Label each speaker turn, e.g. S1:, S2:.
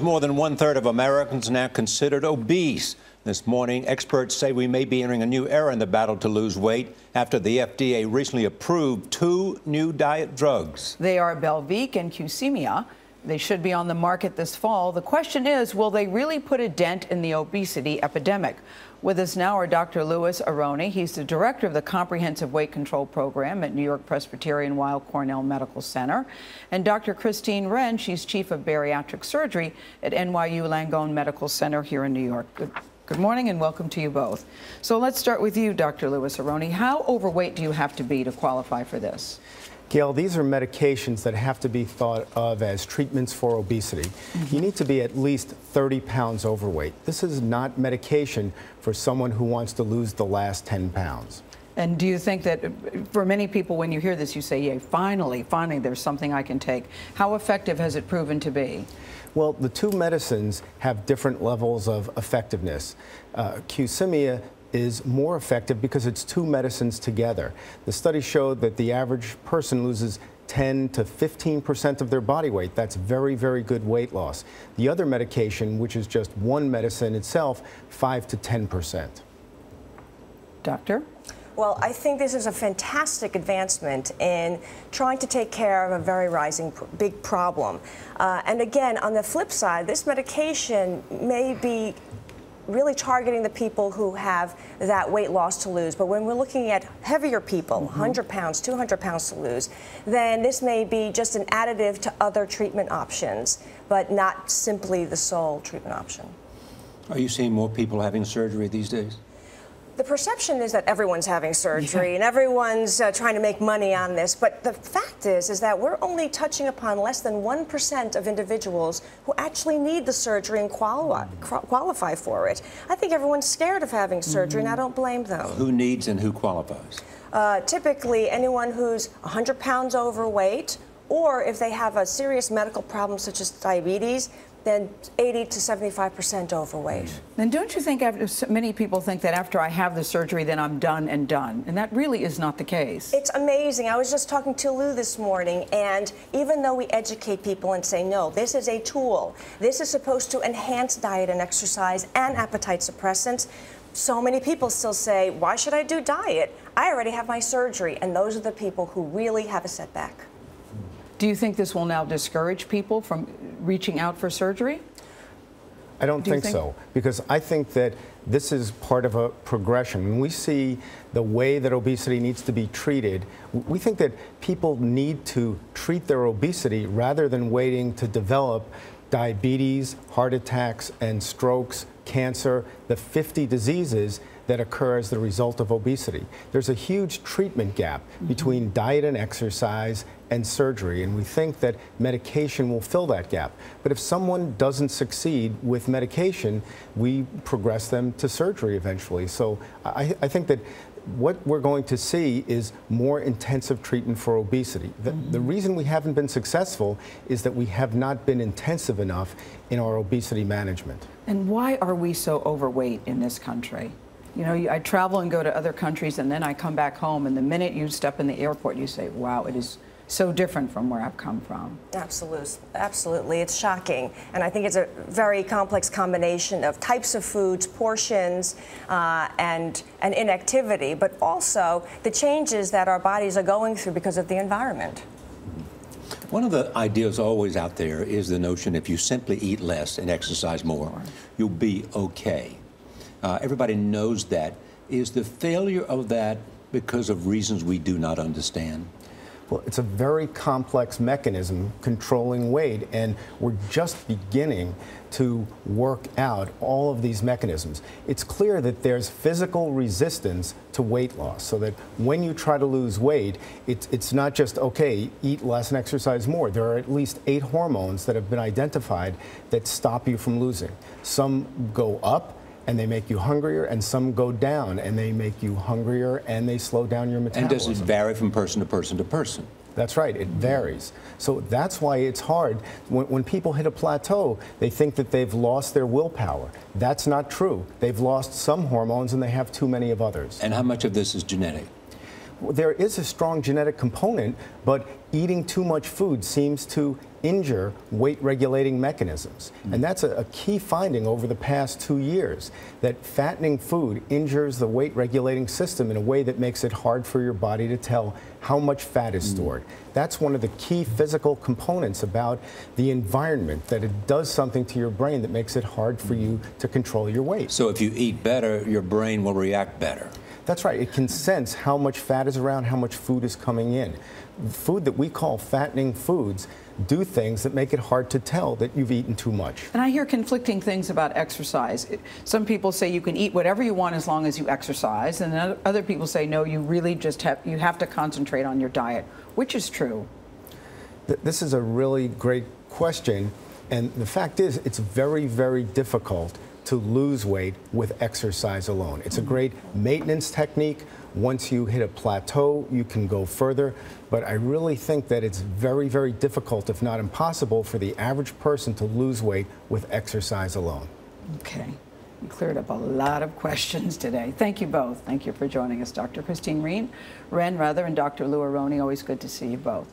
S1: More than one-third of Americans now considered obese. This morning, experts say we may be entering a new era in the battle to lose weight after the FDA recently approved 2 new diet drugs.
S2: They are Belviq and Qsymia. They should be on the market this fall. The question is, will they really put a dent in the obesity epidemic? With us now are Dr. Aronne. He's the director of the Comprehensive Weight Control Program at New York Presbyterian Weill Cornell Medical Center, and Dr. Christine Wren. She's chief of bariatric surgery at NYU Langone Medical Center here in New York. Good morning and welcome to you both. So let's start with you, Dr. Aronne. How overweight do you have to be to qualify for this?
S3: Gail, these are medications that have to be thought of as treatments for obesity. You need to be at least 30 pounds overweight. This is not medication for someone who wants to lose the last 10 pounds.
S2: And do you think that for many people, when you hear this, you say, yeah, finally, there's something I can take? How effective has it proven to be?
S3: Well, the 2 medicines have different levels of effectiveness. Qsymia is more effective because it's 2 medicines together. The study showed that the average person loses 10 to 15% of their body weight. That's very, very good weight loss. The other medication, which is just 1 medicine itself, 5 to 10%.
S2: Doctor?
S4: Well, I think this is a fantastic advancement in trying to take care of a very rising big problem. And again, on the flip side, this medication may be really targeting the people who have that weight loss to lose. But when we're looking at heavier people, 100 pounds, 200 pounds to lose, then this may be just an additive to other treatment options, but not simply the sole treatment option.
S1: Are you seeing more people having surgery these days?
S4: The perception is that everyone's having surgery and everyone's trying to make money on this, but the fact is that we're only touching upon less than 1% of individuals who actually need the surgery and qualify for it. I think everyone's scared of having surgery, and I don't blame them.
S1: Who needs and who qualifies?
S4: Typically, anyone who's 100 pounds overweight, or if they have a serious medical problem such as diabetes, then 80 to 75% overweight.
S2: And don't you think many people think that after I have the surgery, then I'm done and done? And that really is not the case.
S4: It's amazing. I was just talking to Lou this morning, and even though we educate people and say, no, this is a tool, this is supposed to enhance diet and exercise and appetite suppressants, so many people still say, why should I do diet? I already have my surgery, and those are the people who really have a setback.
S2: Do you think this will now discourage people from reaching out for surgery?
S3: I don't think so, because I think that this is part of a progression. When we see the way that obesity needs to be treated, we think that people need to treat their obesity rather than waiting to develop diabetes, heart attacks, and strokes, cancer, the 50 diseases that occur as the result of obesity. There's a huge treatment gap between diet and exercise and surgery, and we think that medication will fill that gap. But if someone doesn't succeed with medication, we progress them to surgery eventually. So I think that what we're going to see is more intensive treatment for obesity. The reason we haven't been successful is that we have not been intensive enough in our obesity management.
S2: And why are we so overweight in this country? You know, I travel and go to other countries, and then I come back home, and the minute you step in the airport, you say, wow, it is so different from where I've come from.
S4: Absolutely. It's shocking. And I think it's a very complex combination of types of foods, portions, and inactivity, but also the changes that our bodies are going through because of the environment.
S1: One of the ideas always out there is the notion if you simply eat less and exercise more, you'll be okay. Everybody knows that. Is the failure of that because of reasons we do not understand?
S3: Well, it's a very complex mechanism controlling weight, and we're just beginning to work out all of these mechanisms. It's clear that there's physical resistance to weight loss, so that when you try to lose weight, it's not just, okay, eat less and exercise more. There are at least 8 hormones that have been identified that stop you from losing. Some go up and they make you hungrier, and some go down and they make you hungrier and they slow down your metabolism.
S1: And does it vary from person to person to person?
S3: That's right, it varies. So that's why it's hard. When people hit a plateau, they think that they've lost their willpower. That's not true. They've lost some hormones and they have too many of others.
S1: And how much of this is genetic?
S3: There is a strong genetic component, but eating too much food seems to injure weight-regulating mechanisms. And that's a key finding over the past 2 years, that fattening food injures the weight-regulating system in a way that makes it hard for your body to tell how much fat is stored. That's one of the key physical components about the environment, that it does something to your brain that makes it hard for you to control your weight.
S1: So if you eat better, your brain will react better.
S3: That's right. It can sense how much fat is around, how much food is coming in. Food that we call fattening foods do things that make it hard to tell that you've eaten too much.
S2: And I hear conflicting things about exercise. Some people say you can eat whatever you want as long as you exercise, and other people say no, you really just have to concentrate on your diet. Which is true?
S3: This is a really great question, and the fact is it's very, very difficult to lose weight with exercise alone. It's a great maintenance technique. Once you hit a plateau, you can go further. But I really think that it's very, very difficult, if not impossible, for the average person to lose weight with exercise alone.
S2: Okay. You cleared up a lot of questions today. Thank you both. Thank you for joining us, Dr. Christine Wren, and Dr. Lou Aronne. Always good to see you both.